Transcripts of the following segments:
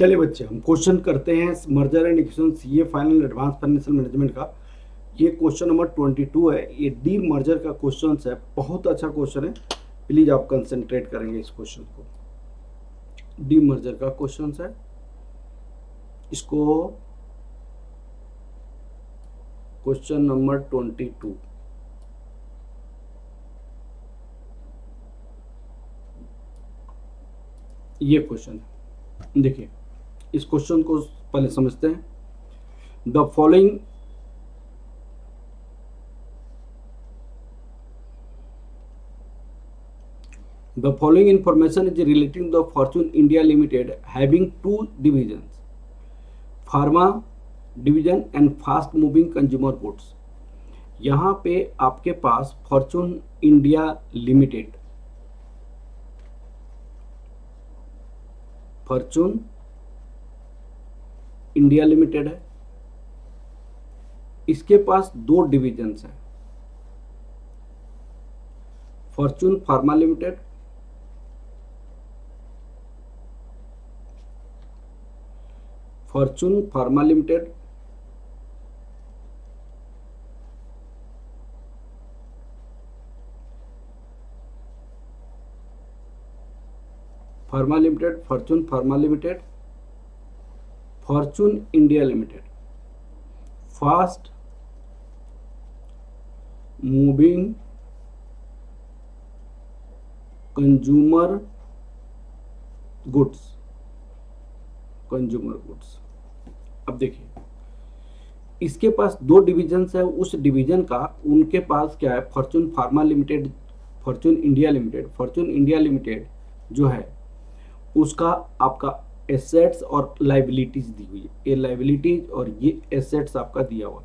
चलिए बच्चे, हम क्वेश्चन करते हैं merger and acquisition CA final advance financial management का। ये क्वेश्चन नंबर 22 है। ये डी मर्जर का क्वेश्चन है, बहुत अच्छा क्वेश्चन है। प्लीज आप कंसंट्रेट करेंगे इस क्वेश्चन को। डी मर्जर का क्वेश्चन है, इसको क्वेश्चन नंबर 22 ये क्वेश्चन है। देखिए, इस क्वेश्चन को पहले समझते हैं। The following information is relating to the Fortune India Limited having two divisions, Pharma division and fast moving consumer goods। यहाँ पे आपके पास Fortune India limited, Fortune India limited है। इसके पास दो डिविजन्स हैं, Fortune pharma limited, Fortune pharma limited pharma limited, Fortune pharma limited, Fortune India limited, fast moving consumer goods, consumer goods. अब देखिए, इसके पास दो डिविजन्स है। उस डिवीजन का उनके पास क्या है, Fortune pharma limited, Fortune India limited. Fortune India limited जो है उसका आपका एसेट्स और लाइबिलिटीज दी हुई है। ये लाइबिलिटीज और ये एसेट्स आपका दिया हुआ।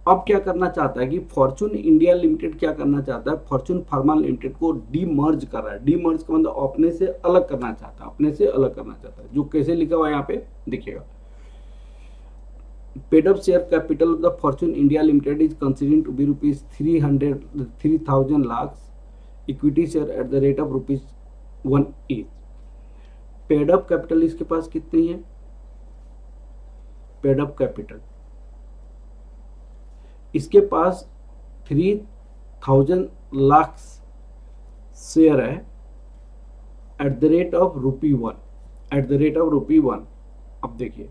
अब क्या करना चाहता है कि फॉर्चून इंडिया लिमिटेड क्या करना चाहता है, फॉर्चून फार्मा लिमिटेड को डीमर्ज कर रहा है। डीमर्ज का मतलब अपने से अलग करना चाहता है, अपने से अलग करना चाहता है। जो कैसे लिखा हुआ है यहाँ पे देखिएगा, paid up share capital of the Fortune India Limited is considering to be ₹3,000 lakh, equity share at the rate of ₹1 each. Paid up capital इसके पास कितनी है, पेड अप कैपिटल इसके पास 3,000 लाख शेयर है at the rate of ₹1, at the rate of ₹1। अब देखिए,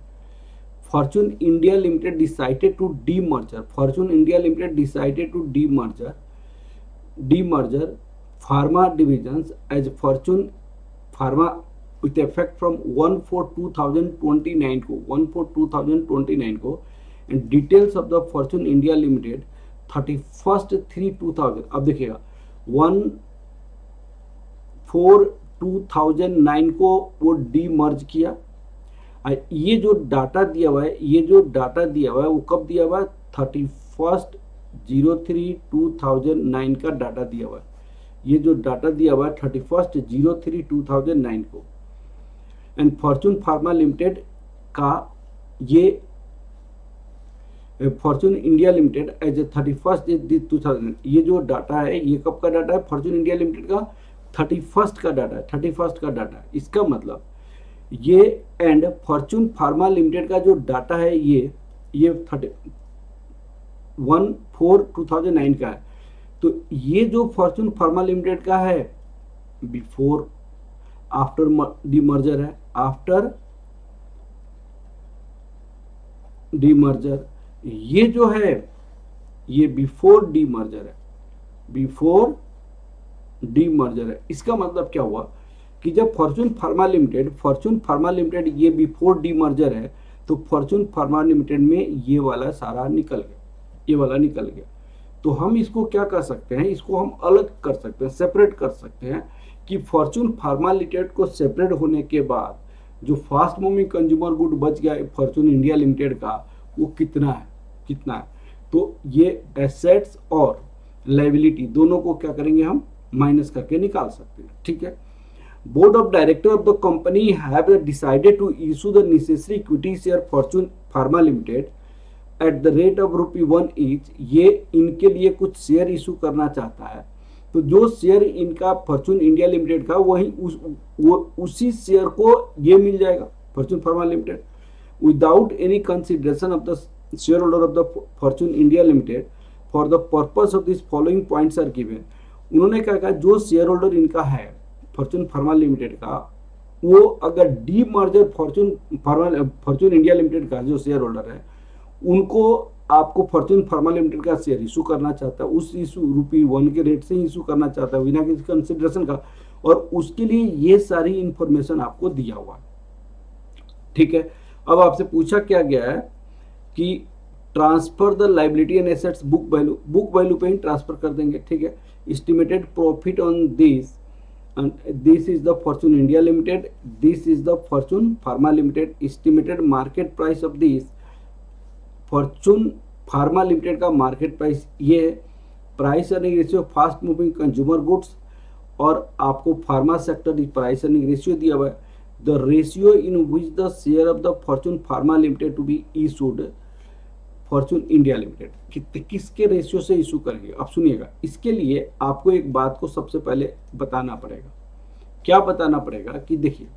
Fortune India Limited decided to demerger, Fortune India Limited decided to demerger pharma divisions as Fortune pharma with effect from 1/4/2029 को, 1/4/2029 को, and details of the Fortune India Limited 31/3/2000। अब देखिएगा 1/4/2009 को वो demerge किया। ये जो डाटा दिया हुआ है, ये जो डाटा दिया हुआ है वो कब दिया हुआ है, 31/03/2009 का डाटा दिया हुआ है। ये जो डाटा दिया हुआ है 31/03/2009 को। एंड फॉर्चून फार्मा लिमिटेड का ये Fortune India Limited as a 31/2000, ये जो डाटा है ये कब का डाटा है, फॉर्चून इंडिया लिमिटेड का 31 का डाटा है, 31 का डाटा है। इसका मतलब ये एंड फॉर्चून फार्मा लिमिटेड का जो डाटा है ये 1/4/2009 का है। तो ये जो फॉर्चून फार्मा लिमिटेड का है बिफोर आफ्टर डीमर्जर है, आफ्टर डीमर्जर। ये जो है ये बिफोर डीमर्जर है, बिफोर डीमर्जर है। इसका मतलब क्या हुआ कि जब फॉर्चून फार्मा लिमिटेड ये बिफोर डीमर्जर है तो फॉर्चून फार्मा लिमिटेड में ये वाला सारा निकल गया, ये वाला निकल गया। तो हम इसको क्या कर सकते हैं, इसको हम अलग कर सकते हैं, सेपरेट कर सकते हैं कि फॉर्चून फार्मा लिमिटेड को सेपरेट होने के बाद जो फास्ट मूविंग कंज्यूमर गुड बच गया फॉर्चून इंडिया लिमिटेड का वो कितना है। तो ये एसेट्स और लायबिलिटी दोनों को क्या करेंगे, हम माइनस करके निकाल सकते हैं। ठीक है। Board of director of the company have decided to issue the necessary equity share Fortune pharma Limited at the rate of ₹1 each. ये इनके लिए कुछ शेयर इशू करना चाहता है। तो जो शेयर इनका फॉर्चून इंडिया लिमिटेड का वही उसी शेयर को ये मिल जाएगा, Fortune Pharma Limited, without any consideration of the share holder of the Fortune India Limited for the purpose of this following points are given. उन्होंने क्या कहा, जो शेयर होल्डर इनका है फॉर्च्यून फार्मा लिमिटेड का, वो अगर D merger Fortune India limited का जो शेयर होल्डर है उनको आपको फॉर्च्यून फार्मा लिमिटेड का शेयर इशू करना चाहता है, उस इशू ₹1 के रेट से इशू करना चाहता है बिना किसी कंसिडरेशन का, और उसके लिए ये सारी इंफॉर्मेशन आपको दिया हुआ है। ठीक है, अब आपसे पूछा क्या गया है कि transfer the liability and assets book value पे ही ट्रांसफर कर देंगे। ठीक है, estimated profit on this, this is the Fortune India Limited, this is the Fortune Pharma Limited, estimated market price of this Fortune Pharma Limited का market price ये है, price earning ratio fast moving consumer goods, और आपको pharma sector price earning ratio दिया हुआ है, the ratio in which the share of the Fortune Pharma Limited to be issued Fortune India Limited किसके ratio से issue करेंगे। अब सुनिएगा, इसके लिए आपको एक बात को सबसे पहले बताना पड़ेगा। क्या बताना पड़ेगा कि देखिए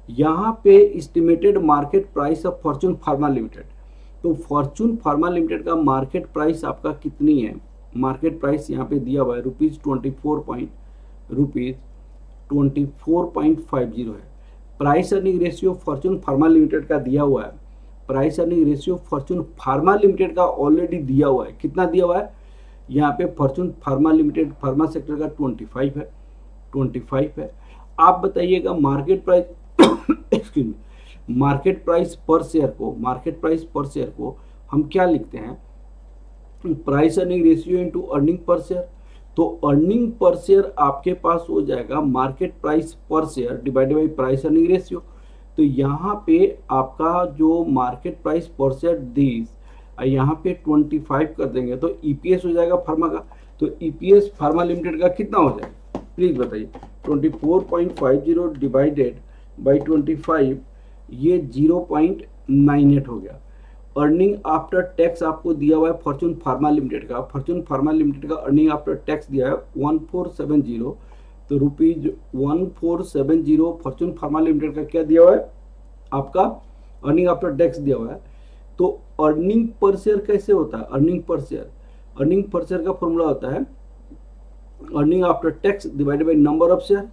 यहाँ पे estimated market price of Fortune Pharma limited, तो फॉर्च्यून फार्मा लिमिटेड का मार्केट प्राइस आपका कितनी है, मार्केट प्राइस यहाँ पे दिया हुआ है ₹24.50 है। Price earning ratio Fortune Pharma Limited का दिया हुआ है, price earning ratio Fortune Pharma Limited का ऑलरेडी दिया हुआ है, कितना दिया हुआ है यहाँ पे Fortune Pharma limited pharma sector का 25 है। आप बताइएगा market price excuse me, market price per share को हम क्या लिखते हैं, price earning ratio into earning per share. तो अर्निंग पर शेयर आपके पास हो जाएगा market price per share divided by price earning ratio. तो यहाँ पे आपका जो market price per share this, यहाँ पे 25 कर देंगे तो ईपीएस हो जाएगा फार्मा का। तो ईपीएस फार्मा लिमिटेड का कितना हो जाएगा प्लीज बताइए, 24.50 डिवाइडेड बाई 25, ये 0.98 हो गया। अर्निंग आफ्टर टैक्स आपको दिया हुआ है फॉर्च्यून फार्मा लिमिटेड का, अर्निंग आफ्टर टैक्स दिया है 1470, तो ₹1470 फॉर्च्यून फार्मा लिमिटेड का क्या दिया हुआ है आपका अर्निंग आफ्टर टैक्स दिया हुआ है। तो अर्निंग पर शेयर कैसे होता है, अर्निंग पर शेयर का फॉर्मूला होता है earning after tax divided by number of share.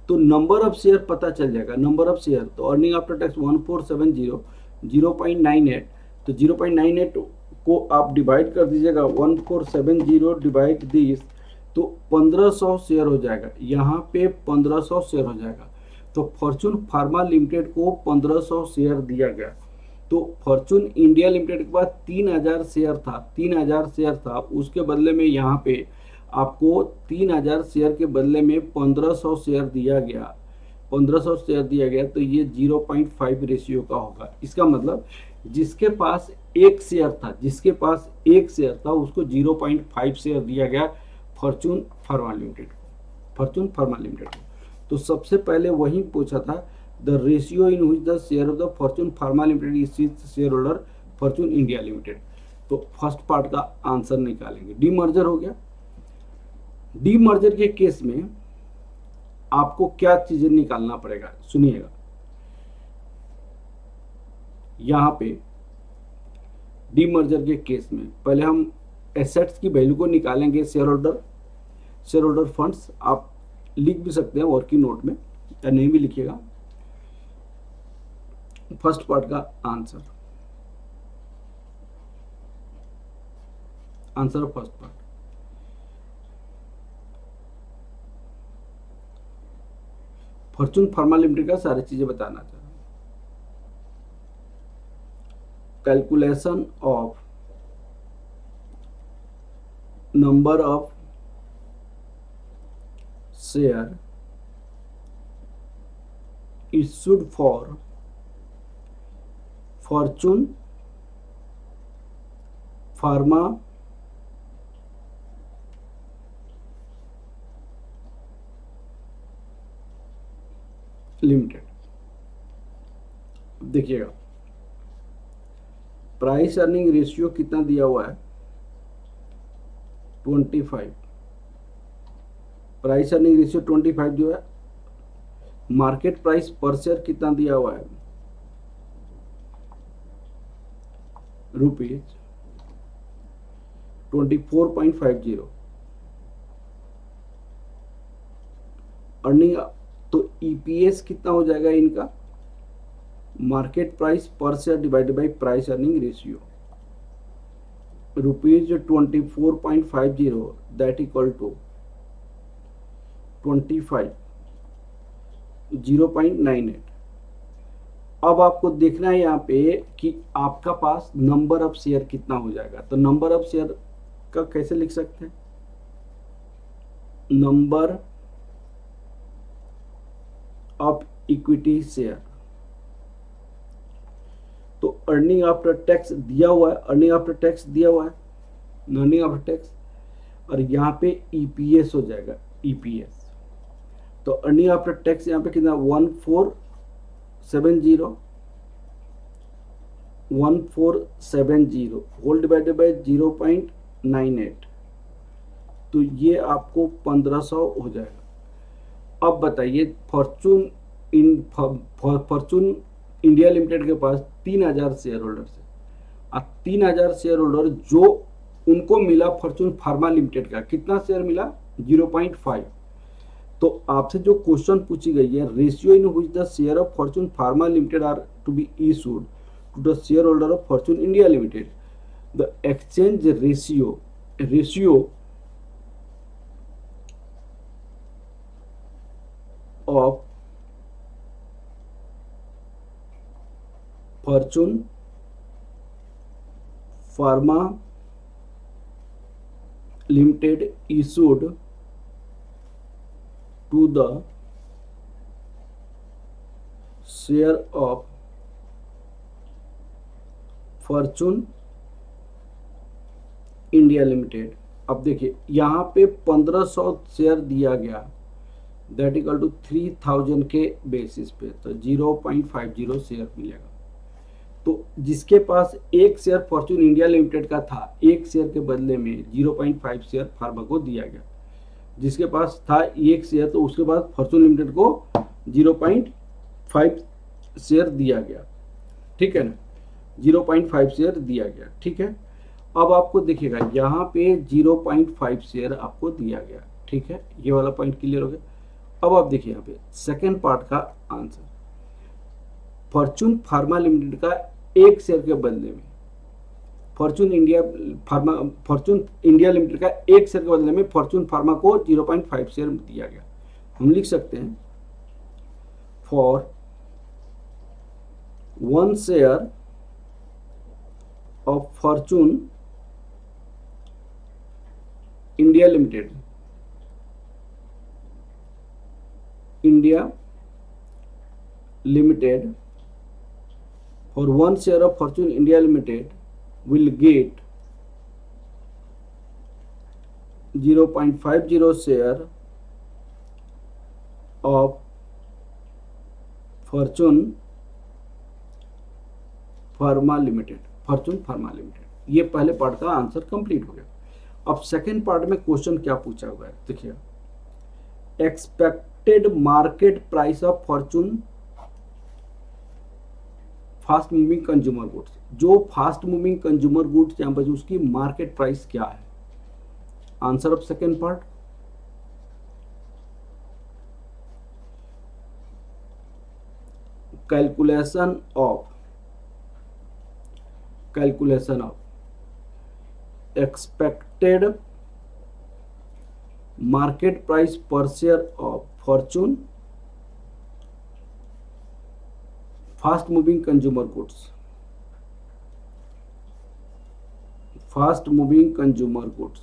तो नंबर ऑफ शेयर पता चल जाएगा, नंबर ऑफ शेयर, तो अर्निंग आफ्टर टैक्स 1470 0.98, तो 0.98 को आप डिवाइड कर दीजिएगा 1470 डिवाइड दिस, तो 1500 शेयर हो जाएगा, यहाँ पे 1500 शेयर हो जाएगा। तो फॉर्च्यून फार्मा लिमिटेड को 1500 शेयर दिया गया। तो फॉर्च्यून इंडिया लिमिटेड के पास 3000 शेयर था, उसके बदले में यहाँ पे आपको 3000 शेयर के बदले में 1500 शेयर दिया गया, तो ये 0.5 रेशियो का होगा। इसका मतलब जिसके पास एक शेयर था उसको 0.5 शेयर दिया गया फॉर्च्यून फार्मा लिमिटेड को। तो सबसे पहले वही पूछा था, the ratio in which the share of the Fortune Pharma limited is share holder Fortune India limited. तो फर्स्ट पार्ट का आंसर निकालेंगे। डीमर्जर हो गया। डीमर्जर के केस में आपको क्या चीजें निकालना पड़ेगा, सुनिएगा। यहां पे डीमर्जर के केस में पहले हम एसेट्स की वैल्यू को निकालेंगे, शेयर होल्डर फंड्स। आप लिख भी सकते हैं वर्किंग नोट में या नहीं भी लिखिएगा। फर्स्ट पार्ट का answer first part, Fortune Pharma Limited का सारी चीजें बताना चाह रहा हूं। Calculation of number of share issued for Fortune Pharma limited. देखिएगा प्राइस अर्निंग रेशियो कितना दिया हुआ है 25, प्राइस अर्निंग रेशियो 25 जो है, मार्केट प्राइस पर शेयर कितना दिया हुआ है, रुपीज 24.50। अर्निंग, तो ईपीएस कितना हो जाएगा इनका, market price per share divided by price earning ratio, rupees 24.50 that equal to 25 0.98। अब आपको देखना है यहाँ पे कि आपका पास नंबर ऑफ शेयर कितना हो जाएगा। तो नंबर ऑफ शेयर का कैसे लिख सकते हैं, नंबर ऑफ इक्विटी शेयर। तो अर्निंग आफ्टर टैक्स दिया हुआ है, अर्निंग आफ्टर टैक्स दिया हुआ है, अर्निंग आफ्टर टैक्स, और यहाँ पे ईपीएस हो जाएगा, ईपीएस। तो अर्निंग आफ्टर टैक्स यहाँ पे कितना 1470 होल डिवाइडेड बाय 0.98, तो ये आपको 1500 हो जाएगा। अब बताइए फॉर्चून इंडिया लिमिटेड के पास 3000 शेयर होल्डर्स है। अब 3000 शेयर होल्डर जो उनको मिला फॉर्चून फार्मा लिमिटेड का कितना शेयर मिला, 0.5। तो आपसे जो क्वेश्चन पूछी गई है, ratio in which the share of Fortune pharma Limited are to be issued to the share holder of Fortune India Limited, the exchange ratio of Fortune Pharma Limited issued to the share of Fortune India Limited। अब देखिए यहाँ पे 1500 share दिया गया, that equal to 3000 के basis पे, तो 0.50 share मिलेगा। तो जिसके पास एक शेयर फॉर्चून इंडिया लिमिटेड का था, एक शेयर के बदले में 0.5 शेयर फार्मा को दिया गया। जिसके पास था एक शेयर, तो उसके बाद फॉर्चून लिमिटेड को 0.5 शेयर दिया गया, ठीक है ना, 0.5 शेयर दिया गया, ठीक है। अब आपको देखिएगा यहाँ पे 0.5 शेयर आपको दिया गया, ठीक है, ये वाला पॉइंट क्लियर हो गया। अब आप देखिए यहाँ पे सेकेंड पार्ट का आंसर, फॉर्चून फार्मा लिमिटेड का एक शेयर के बदले में फॉर्चून इंडिया लिमिटेड का एक शेयर के बदले में फॉर्चून फार्मा को 0.5 शेयर दिया गया। हम लिख सकते हैं for 1 share of Fortune India limited for 1 share of Fortune India Limited will get 0.50 share of Fortune Pharma Limited, Fortune pharma limited. ये पहले पार्ट का आंसर कंप्लीट हो गया। अब सेकेंड पार्ट में क्वेश्चन क्या पूछा हुआ है, देखिए expected market price of Fortune fast moving consumer goods, जो फास्ट मूविंग कंज्यूमर गुड्स यहाँ पर उसकी मार्केट प्राइस क्या है। Answer of second part, calculation of expected market price per share of Fortune fast moving consumer goods, fast moving consumer goods,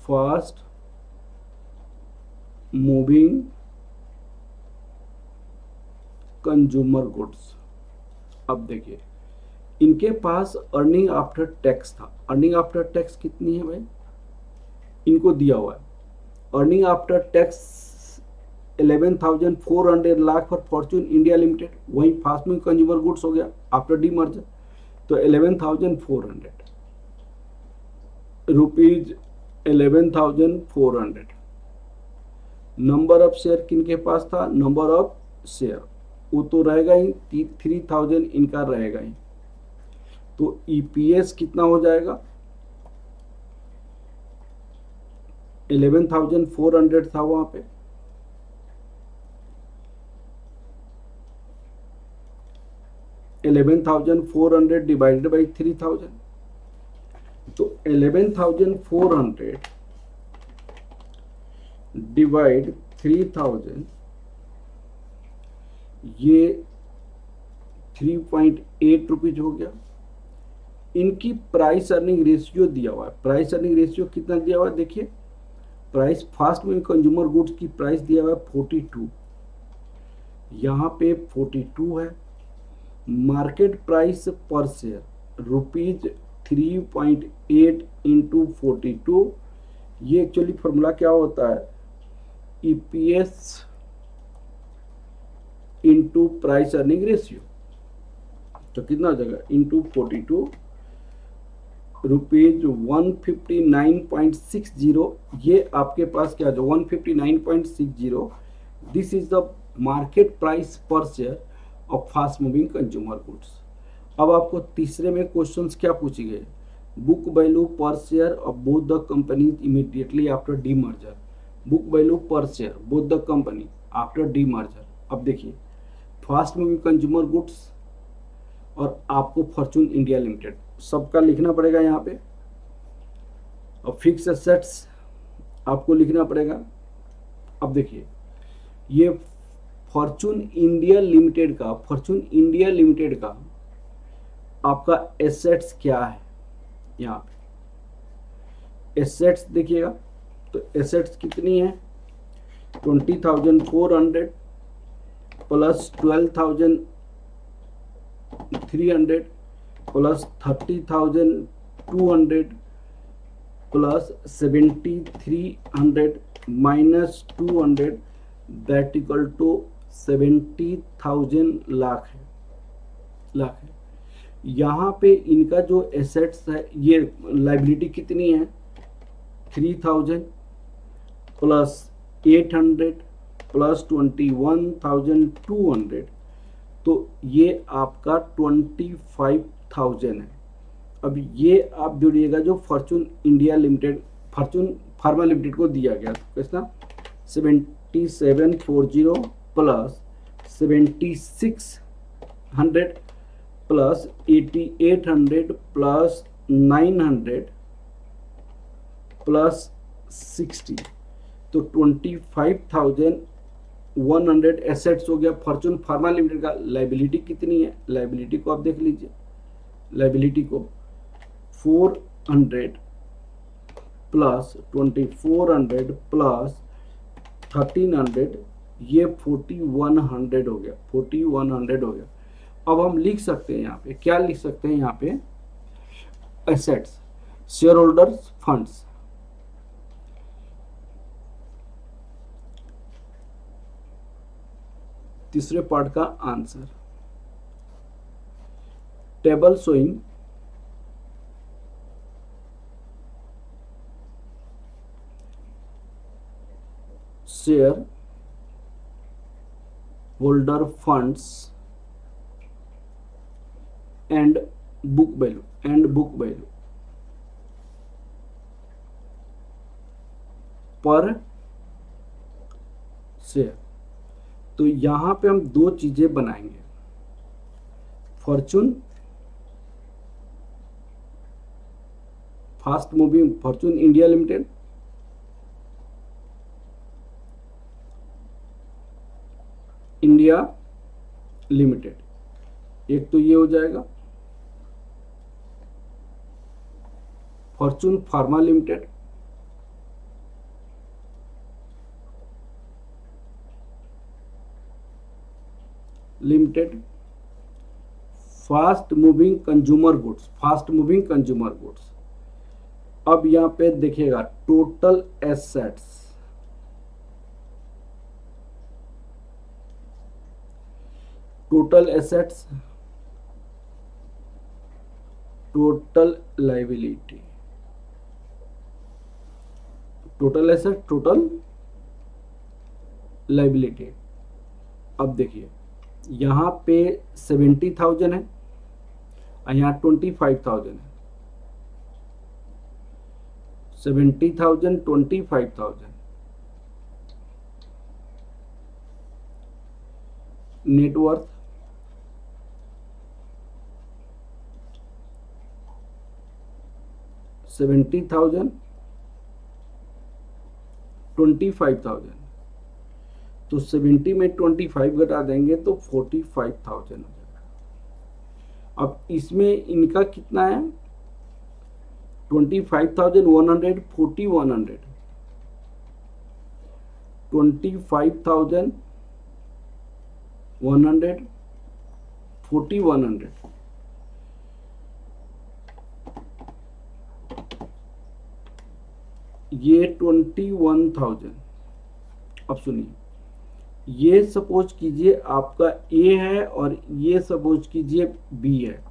fast moving consumer goods. अब देखिए इनके पास earning after tax था, अर्निंग आफ्टर टैक्स कितनी है भाई, इनको दिया हुआ है earning after tax 11,400 lakh for Fortune India limited, वही फास्ट मूविंग कंज्यूमर गुड्स हो गया आफ्टर डी मर्जर, तो 11,400 रुपीज 11,400, नंबर ऑफ शेयर किनके पास था, नंबर ऑफ शेयर वो तो रहेगा ही, 3000 इनका रहेगा ही। तो ईपीएस कितना हो जाएगा, 11,400 था वहां पे, 11,400 डिवाइडेड बाई 3000, तो 11,400 डिवाइड 3000, ये 3.8 रुपीज हो गया। इनकी प्राइस अर्निंग रेशियो दिया हुआ है, प्राइस अर्निंग रेशियो कितना दिया हुआ है देखिए, price fast moving consumer goods की प्राइस दिया हुआ है 42, यहाँ पे 42 है। Market price per share rupees 3.8 into 42, ये एक्चुअली फॉर्मूला क्या होता है, EPS into price earning ratio. तो कितना हो जाएगा, इंटू 42 रुपीज 159.60, ये आपके पास क्या जो 159.60, this is the market price per share of fast moving consumer goods. अब आपको तीसरे में क्वेश्चंस क्या पूछे गए, book value per share of both the companies immediately after demerger, book value per share both the company after demerger. अब देखिए fast moving consumer goods और आपको फॉर्चून इंडिया लिमिटेड सबका लिखना पड़ेगा यहाँ पे, और फिक्स एसेट्स आपको लिखना पड़ेगा। अब देखिए ये फॉर्चून इंडिया लिमिटेड का, फॉर्चून इंडिया लिमिटेड का आपका एसेट्स क्या है, यहाँ पे एसेट्स देखिएगा, तो एसेट्स कितनी है 20,400 plus 12,300 plus 30,200 plus 7,300 minus 200, that equal to 70,000 lakh है, लाख है। यहाँ पे इनका जो एसेट्स है, ये लाइबिलिटी कितनी है 3,000 प्लस 800 प्लस 21,200, तो ये आपका 25,000 है। अब ये आप जोड़िएगा जो Fortune India limited, Fortune pharma limited को दिया गया, तो कितना 7740 प्लस 7600 प्लस 8800 प्लस 900 प्लस 60, तो 25,100 एसेट्स हो गया फॉर्चून फार्मा लिमिटेड का। लाइबिलिटी कितनी है, लाइबिलिटी को आप देख लीजिए, लाइबिलिटी को 400 प्लस 2400 प्लस 1300, ये 4100 हो गया, 4100 हो गया। अब हम लिख सकते हैं यहाँ पे, क्या लिख सकते हैं यहाँ पे, एसेट्स शेयर होल्डर्स फंड्स, तीसरे पार्ट का answer, table showing share holder funds and book value, and book value per share. तो यहां पे हम दो चीजें बनाएंगे, Fortune fast moving, Fortune India limited India limited, एक तो ये हो जाएगा Fortune pharma limited limited fast moving consumer goods, fast moving consumer goods. अब यहां पे देखिएगा total assets, total assets, total liability, total asset, total liability. अब देखिए यहाँ पे 70,000 है और यहाँ 25,000 है। 70,000 25,000 नेटवर्थ 70,000 25,000, तो 70 में 25 घटा देंगे तो 45,000 हो जाएगा। अब इसमें इनका कितना है 25,100 4100 25,100 4100 ये 21,000। अब सुनिए ये सपोज कीजिए आपका ए है और ये सपोज कीजिए बी है।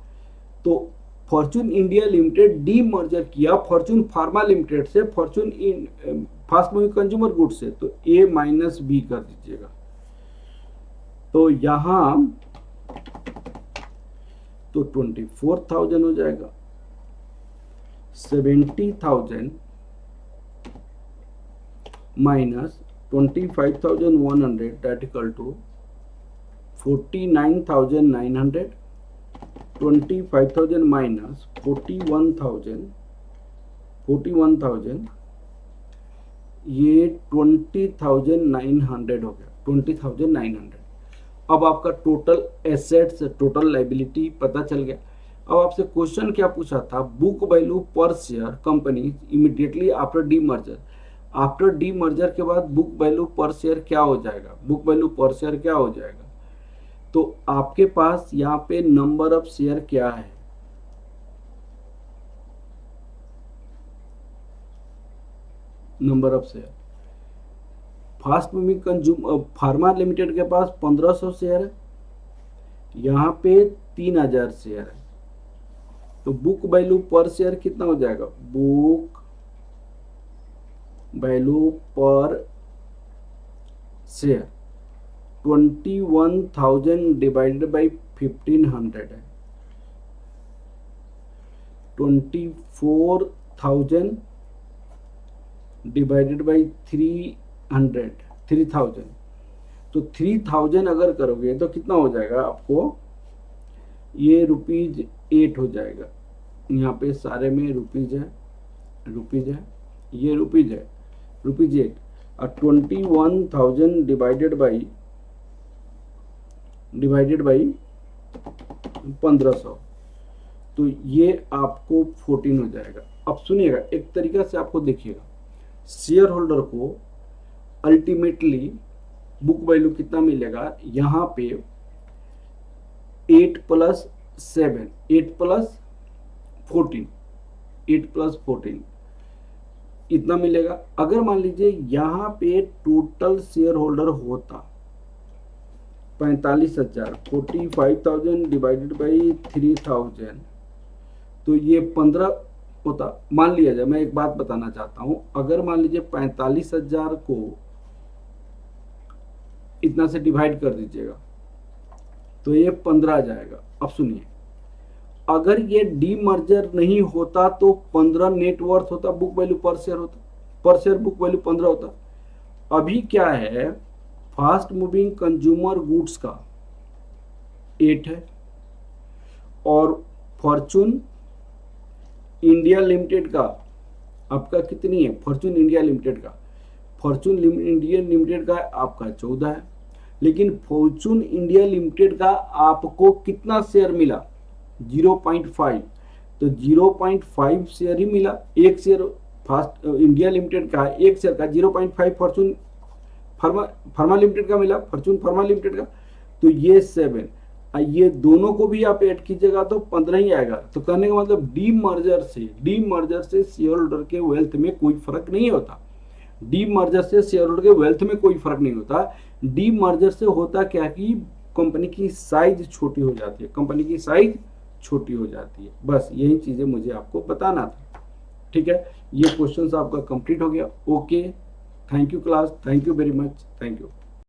तो Fortune India limited D merger किया फॉर्चून फार्मा लिमिटेड से, Fortune fast moving consumer goods से, तो ए माइनस बी कर दीजिएगा। तो यहां तो 24,000 हो जाएगा। 70,000 minus 25,100 that equal to 49,900। 25,000 minus 41,000 ये 20,900 हो गया। 20,900। अब आपका टोटल एसेट्स टोटल लाइबिलिटी पता चल गया। अब आपसे क्वेश्चन क्या पूछा था, book value per share company immediately after D merger. After D merger के बाद बुक वैल्यू पर शेयर क्या हो जाएगा, बुक वैल्यू पर शेयर क्या हो जाएगा। तो आपके पास यहाँ पे नंबर ऑफ शेयर क्या है, number of share fast moving consumer pharma limited के पास 1500 शेयर है, यहाँ पे 3000 शेयर है। तो बुक वैल्यू पर शेयर कितना हो जाएगा, book value per share 21,000 divided by 1500 है। 24,000 डिवाइडेड बाई 3,000। तो 3,000 अगर करोगे तो कितना हो जाएगा आपको, ये ₹8 हो जाएगा। यहाँ पे सारे में रुपीज है, ये रुपीज है, ₹8। और 21,000 डिवाइडेड बाई 1500, तो ये आपको 14 हो जाएगा। अब सुनिएगा एक तरीका से आपको देखिएगा, शेयर होल्डर को अल्टीमेटली बुक वैल्यू कितना मिलेगा, यहाँ पे 8 + 7 8 + 14 इतना मिलेगा। अगर मान लीजिए यहाँ पे टोटल शेयर होल्डर होता 45,000, 45,000 डिवाइडेड बाई 3,000, तो ये 15 होता। मान लिया जाए, मैं एक बात बताना चाहता हूं, अगर मान लीजिए 45,000 को इतना से डिवाइड कर दीजिएगा तो ये 15 आ जाएगा। अब सुनिए, अगर ये डी मर्जर नहीं होता तो 15 नेटवर्थ होता, बुक वैल्यू पर शेयर होता, पर शेयर बुक वैल्यू 15 होता। अभी क्या है, फास्ट मूविंग कंज्यूमर गुड्स का 8 है और फॉर्चून इंडिया लिमिटेड का आपका कितनी है, फॉर्चून इंडिया लिमिटेड का आपका 14 है। लेकिन फॉर्चून इंडिया लिमिटेड का आपको कितना शेयर मिला, 0.5, तो 0.5 शेयर ही मिला। एक शेयर फास्ट इंडिया लिमिटेड का, एक शेयर का 0.5 फॉर्चून फार्मा लिमिटेड का मिला, फॉर्चून फार्मा लिमिटेड का, तो ये 7। ये दोनों को भी आप ऐड कीजिएगा तो 15 ही आएगा। तो कहने का मतलब डी मर्जर से शेयर होल्डर के वेल्थ में कोई फर्क नहीं होता। डी मर्जर से शेयर होल्डर के वेल्थ में कोई फर्क नहीं होता। डी मर्जर से होता क्या कि कंपनी की साइज छोटी हो जाती है, बस यही चीजें मुझे आपको बताना था। ठीक है, ये क्वेश्चन आपका कंप्लीट हो गया। Okay, thank you class, thank you very much, thank you.